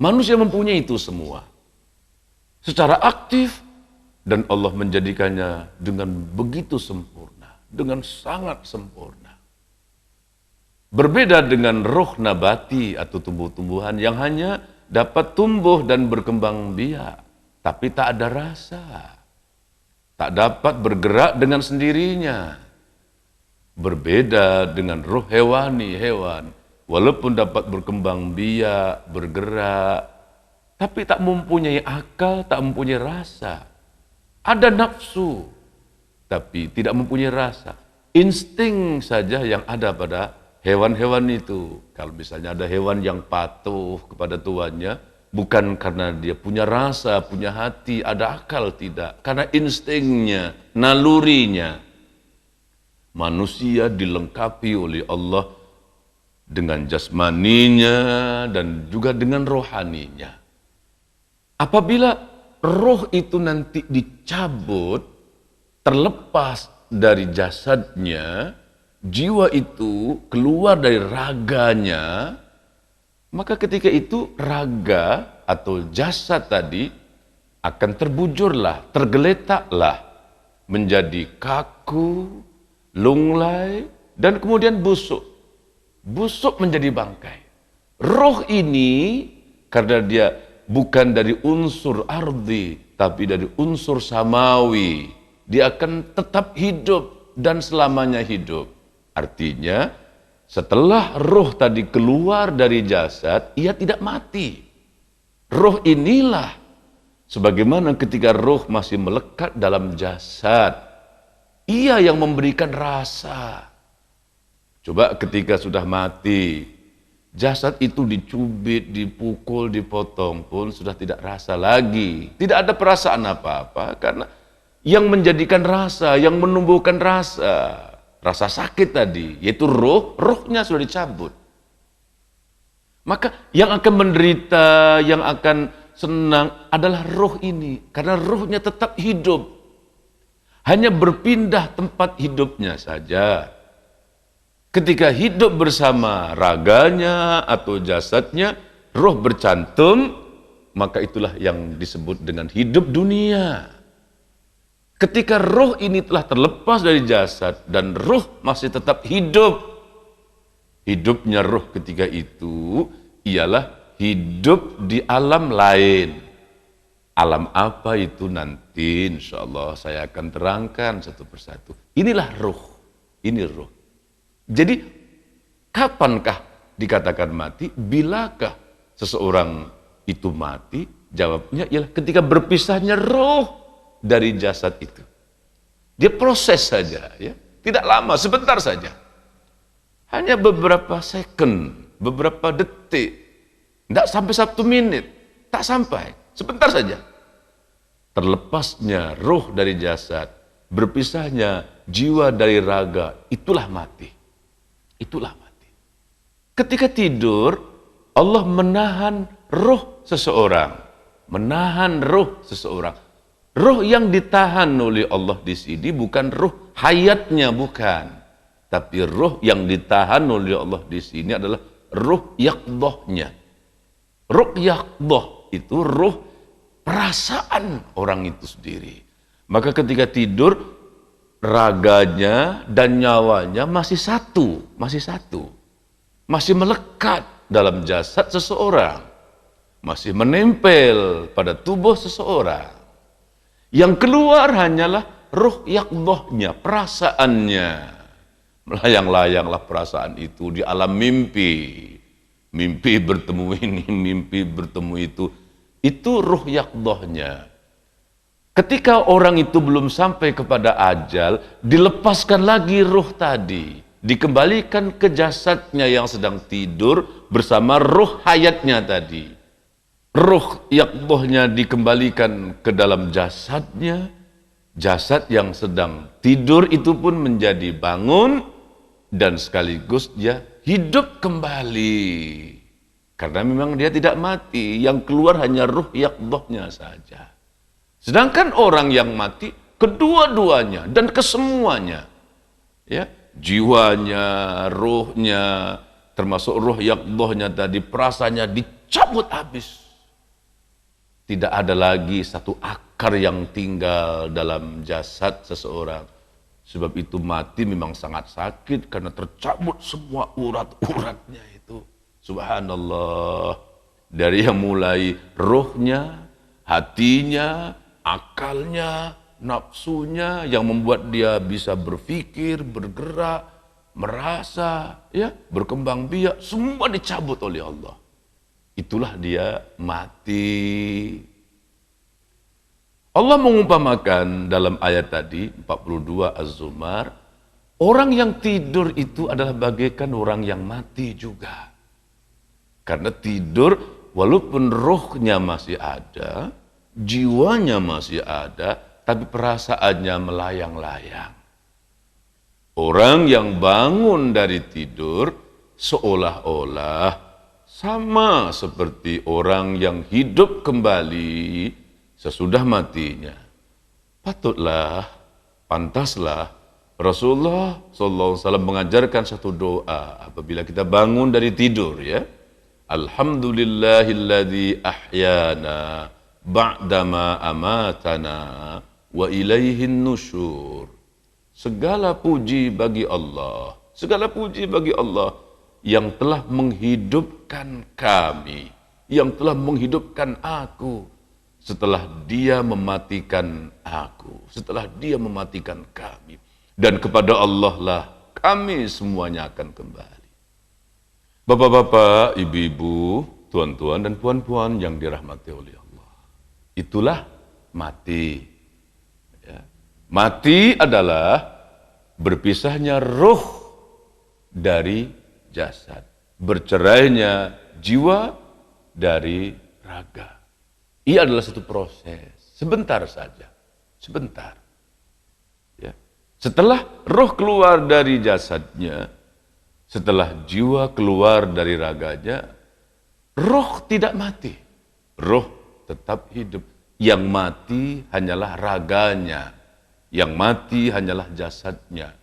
Manusia mempunyai itu semua secara aktif, dan Allah menjadikannya dengan begitu sempurna, dengan sangat sempurna. Berbeda dengan roh nabati atau tumbuh-tumbuhan yang hanya dapat tumbuh dan berkembang biak, tapi tak ada rasa, tak dapat bergerak dengan sendirinya. Berbeda dengan roh hewani, hewan, walaupun dapat berkembang biak, bergerak, tapi tak mempunyai akal, tak mempunyai rasa. Ada nafsu, tapi tidak mempunyai rasa. Insting saja yang ada pada hewan-hewan itu. Kalau misalnya ada hewan yang patuh kepada tuannya, bukan karena dia punya rasa, punya hati, ada akal, tidak. Karena instingnya, nalurinya. Manusia dilengkapi oleh Allah dengan jasmaninya dan juga dengan rohaninya. Apabila roh itu nanti dicabut, terlepas dari jasadnya, jiwa itu keluar dari raganya, maka ketika itu raga atau jasad tadi akan terbujurlah, tergeletaklah menjadi kaku, lunglai, dan kemudian busuk. Busuk menjadi bangkai. Roh ini karena dia bukan dari unsur ardi, tapi dari unsur samawi, dia akan tetap hidup dan selamanya hidup. Artinya, setelah roh tadi keluar dari jasad, ia tidak mati. Roh inilah, sebagaimana ketika roh masih melekat dalam jasad, ia yang memberikan rasa. Coba ketika sudah mati, jasad itu dicubit, dipukul, dipotong pun sudah tidak rasa lagi. Tidak ada perasaan apa-apa karena yang menjadikan rasa, yang menumbuhkan rasa sakit tadi, yaitu rohnya sudah dicabut. Maka yang akan menderita, yang akan senang adalah roh ini karena rohnya tetap hidup. Hanya berpindah tempat hidupnya saja. Ketika hidup bersama raganya atau jasadnya, roh bercantum, maka itulah yang disebut dengan hidup dunia. Ketika roh ini telah terlepas dari jasad dan roh masih tetap hidup, hidupnya roh ketika itu ialah hidup di alam lain. Alam apa itu nanti insya Allah saya akan terangkan satu persatu. Inilah roh, ini roh. Jadi, kapankah dikatakan mati? Bilakah seseorang itu mati? Jawabnya ialah ketika berpisahnya roh dari jasad itu. Dia proses saja, ya, tidak lama, sebentar saja. Hanya beberapa second, beberapa detik, tidak sampai 1 menit, tak sampai, sebentar saja. Terlepasnya roh dari jasad, berpisahnya jiwa dari raga, itulah mati. Itulah mati. Ketika tidur, Allah menahan roh seseorang. Menahan roh seseorang. Roh yang ditahan oleh Allah di sini bukan roh hayatnya, bukan. Tapi roh yang ditahan oleh Allah di sini adalah roh yaqdahnya. Roh yaqdah itu roh perasaan orang itu sendiri. Maka ketika tidur, raganya dan nyawanya masih satu, masih melekat dalam jasad seseorang, masih menempel pada tubuh seseorang. Yang keluar hanyalah roh yaqdahnya, perasaannya. Melayang-layanglah perasaan itu di alam mimpi. Mimpi bertemu ini, mimpi bertemu itu. Itu roh yaqdahnya. Ketika orang itu belum sampai kepada ajal, dilepaskan lagi roh tadi, dikembalikan ke jasadnya yang sedang tidur bersama roh hayatnya tadi. Roh yaqdahnya dikembalikan ke dalam jasadnya, jasad yang sedang tidur itu pun menjadi bangun dan sekaligus dia hidup kembali. Karena memang dia tidak mati, yang keluar hanya roh yaqdahnya saja. Sedangkan orang yang mati, kedua-duanya dan kesemuanya, ya, jiwanya, rohnya, termasuk roh yaqdahnya tadi, perasaannya dicabut habis. tidak ada lagi satu akar yang tinggal dalam jasad seseorang. Sebab itu mati memang sangat sakit karena tercabut semua urat-uratnya itu. Subhanallah. Dari yang mulai rohnya, hatinya, akalnya, nafsunya yang membuat dia bisa berpikir, bergerak, merasa, ya, berkembang biak, semua dicabut oleh Allah. Itulah dia mati. Allah mengumpamakan dalam ayat tadi 42 Az-Zumar, orang yang tidur itu adalah bagaikan orang yang mati juga. Karena tidur walaupun rohnya masih ada, jiwanya masih ada, tapi perasaannya melayang-layang. Orang yang bangun dari tidur seolah-olah sama seperti orang yang hidup kembali sesudah matinya. Patutlah, pantaslah Rasulullah SAW mengajarkan satu doa apabila kita bangun dari tidur, ya. Alhamdulillahilladzi ahyana ba'dama amatana wa ilaihin nusyur. Segala puji bagi Allah, segala puji bagi Allah yang telah menghidupkan kami, yang telah menghidupkan aku setelah dia mematikan aku, setelah dia mematikan kami. Dan kepada Allah lah kami semuanya akan kembali. Bapak-bapak, ibu-ibu, tuan-tuan dan puan-puan yang dirahmati oleh Allah. Itulah mati. Ya. Mati adalah berpisahnya roh dari jasad, bercerainya jiwa dari raga. Ia adalah satu proses, sebentar saja, sebentar. Ya. Setelah roh keluar dari jasadnya, setelah jiwa keluar dari raganya, roh tidak mati, roh tetap hidup. Yang mati hanyalah raganya, yang mati hanyalah jasadnya.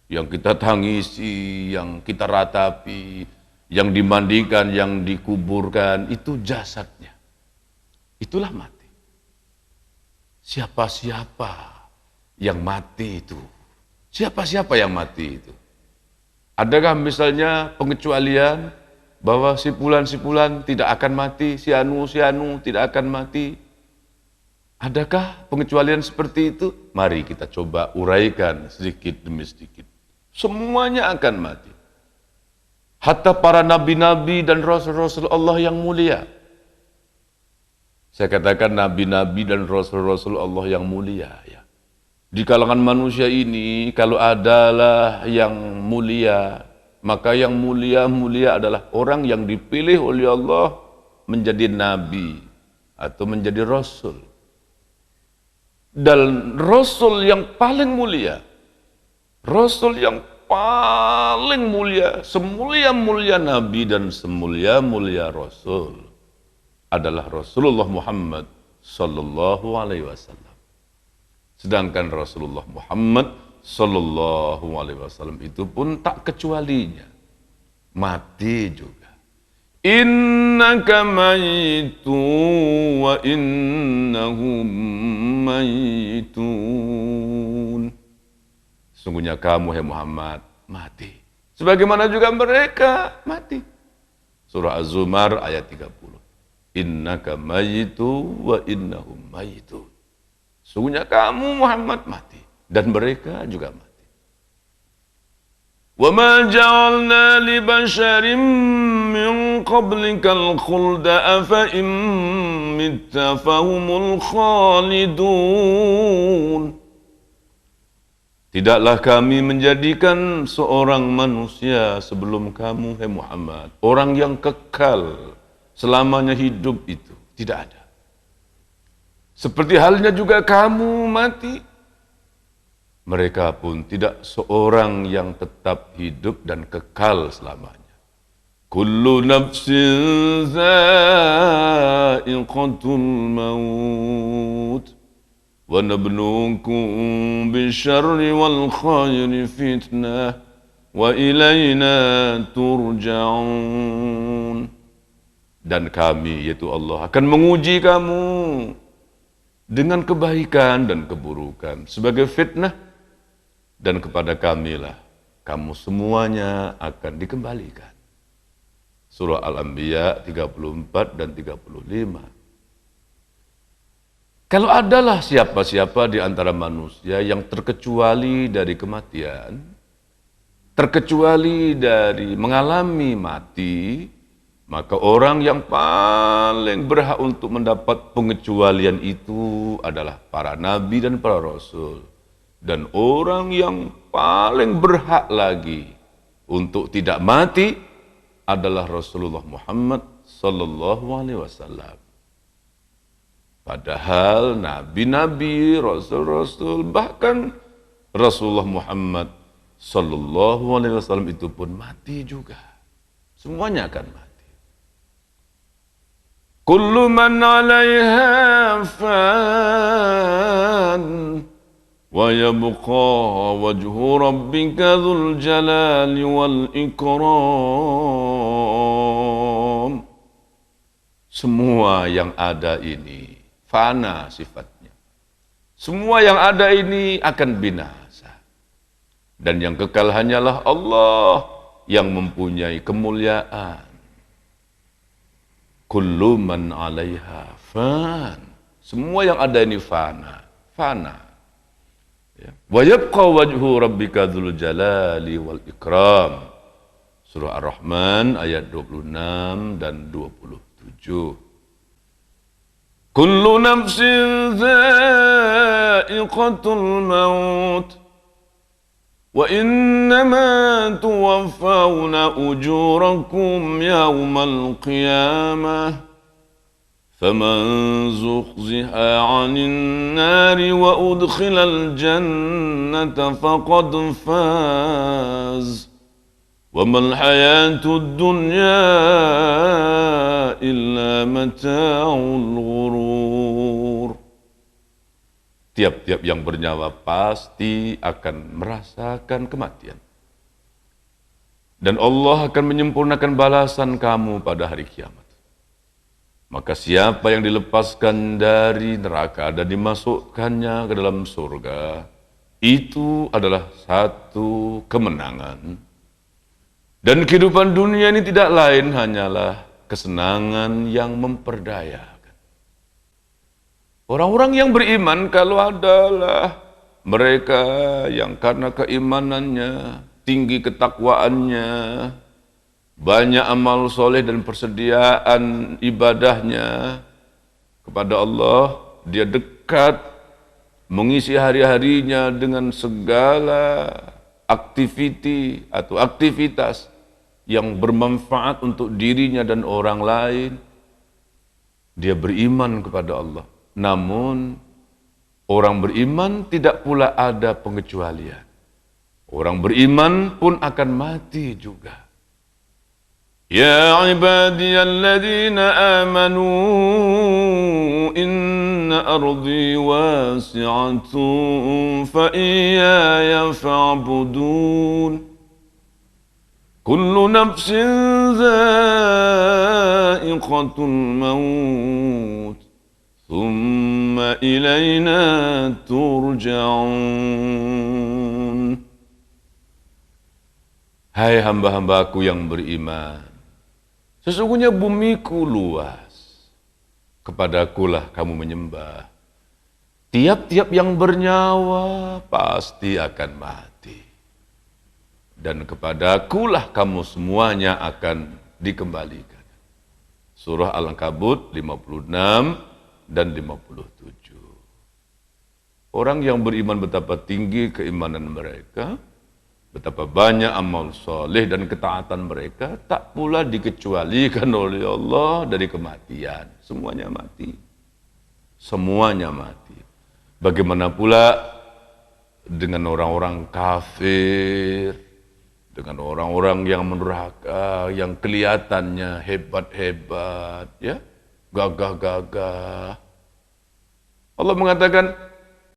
Yang kita tangisi, yang kita ratapi, yang dimandikan, yang dikuburkan, itu jasadnya. Itulah mati. Siapa-siapa yang mati itu? Siapa-siapa yang mati itu? Adakah misalnya pengecualian bahwa si fulan tidak akan mati, si anu tidak akan mati? Adakah pengecualian seperti itu? Mari kita coba uraikan sedikit demi sedikit. Semuanya akan mati. Hatta para nabi-nabi dan rasul-rasul Allah yang mulia. Saya katakan nabi-nabi dan rasul-rasul Allah yang mulia, ya. Di kalangan manusia ini, kalau adalah yang mulia, maka yang mulia-mulia adalah orang yang dipilih oleh Allah menjadi nabi atau menjadi rasul. Dan rasul yang paling mulia, rasul yang paling mulia, semulia-mulia nabi dan semulia-mulia rasul adalah Rasulullah Muhammad sallallahu alaihi wasallam. Sedangkan Rasulullah Muhammad sallallahu alaihi wasallam itu pun tak kecualinya mati juga. Innaka mayitu wa innahum mayitun. Sungguhnya kamu, hai Muhammad, mati. Sebagaimana juga mereka mati. Surah Az-Zumar ayat 30. Innaka mayitu wa innahum mayitun. Sungguhnya kamu, Muhammad, mati. Dan mereka juga mati. وَمَا جَعَلْنَا لِبَشَرٍ مِّن قَبْلِكَ الْخُلْدَ أَفَإِن مِّتَّ فَهُمُ الْخَالِدُونَ. Tidaklah kami menjadikan seorang manusia sebelum kamu, hai Muhammad, orang yang kekal selamanya hidup itu. Tidak ada. Seperti halnya juga kamu mati, mereka pun tidak seorang yang tetap hidup dan kekal selamanya. Kullu nafsin za'iqatul maut wa nabluukum bisyarri wal khairi fitnah wa ilayna turja'un. Dan kami, yaitu Allah, akan menguji kamu dengan kebaikan dan keburukan sebagai fitnah, dan kepada kamilah kamu semuanya akan dikembalikan. Surah Al-Anbiya 34 dan 35. Kalau adalah siapa-siapa di antara manusia yang terkecuali dari kematian, terkecuali dari mengalami mati, maka orang yang paling berhak untuk mendapat pengecualian itu adalah para nabi dan para rasul. Dan orang yang paling berhak lagi untuk tidak mati adalah Rasulullah Muhammad sallallahu alaihi wasallam. Padahal nabi-nabi, rasul-rasul, bahkan Rasulullah Muhammad sallallahu alaihi wasallam itu pun mati juga. Semuanya akan mati. Kullu man 'alaiha fan wa yabqa wajhu rabbika dzul jalali wal ikram. Semua yang ada ini fana sifatnya. Semua yang ada ini akan binasa. Dan yang kekal hanyalah Allah yang mempunyai kemuliaan. Kullu man 'alaiha fan. Semua yang ada ini fana. Wa yabqa wajhu rabbika dzul jalali wal ikram. Surah Ar-Rahman ayat 26 dan 27. Kullu nafsin dha'iqatul maut wa innama tuwaffawna ujurakum yawmal qiyamah. فَمَنْ زُحْزِحَ عَنِ النَّارِ وَأُدْخِلَ الْجَنَّةَ فَقَدْ فَازَ وَمَا الْحَيَاةُ الدُّنْيَا إِلَّا مَتَاعُ الْغُرُورِ. Tiap-tiap yang bernyawa pasti akan merasakan kematian. Dan Allah akan menyempurnakan balasan kamu pada hari kiamat. Maka siapa yang dilepaskan dari neraka dan dimasukkannya ke dalam surga, itu adalah satu kemenangan. Dan kehidupan dunia ini tidak lain hanyalah kesenangan yang memperdayakan. Orang-orang yang beriman kalau adalah mereka yang karena keimanannya, tinggi ketakwaannya, banyak amal soleh dan persediaan ibadahnya kepada Allah, dia dekat mengisi hari-harinya dengan segala aktivitas yang bermanfaat untuk dirinya dan orang lain. Dia beriman kepada Allah. Namun orang beriman tidak pula ada pengecualian. Orang beriman pun akan mati juga. Ya ibadiyalladzina amanu inna ardi wasi'atun fa iyaya fa'budun. Kullu nafsin dha'iqatul maut thumma ilayna turja'un. Hai hamba-hambaku yang beriman, sesungguhnya bumiku luas, kepadakulah kamu menyembah. Tiap-tiap yang bernyawa pasti akan mati. Dan kepadakulah kamu semuanya akan dikembalikan. Surah Al-Ankabut 56 dan 57. Orang yang beriman betapa tinggi keimanan mereka, betapa banyak amal soleh dan ketaatan mereka, tak pula dikecualikan oleh Allah dari kematian. Semuanya mati. Semuanya mati. Bagaimana pula dengan orang-orang kafir, dengan orang-orang yang menurhaka, yang kelihatannya hebat-hebat, ya, gagah-gagah. Allah mengatakan,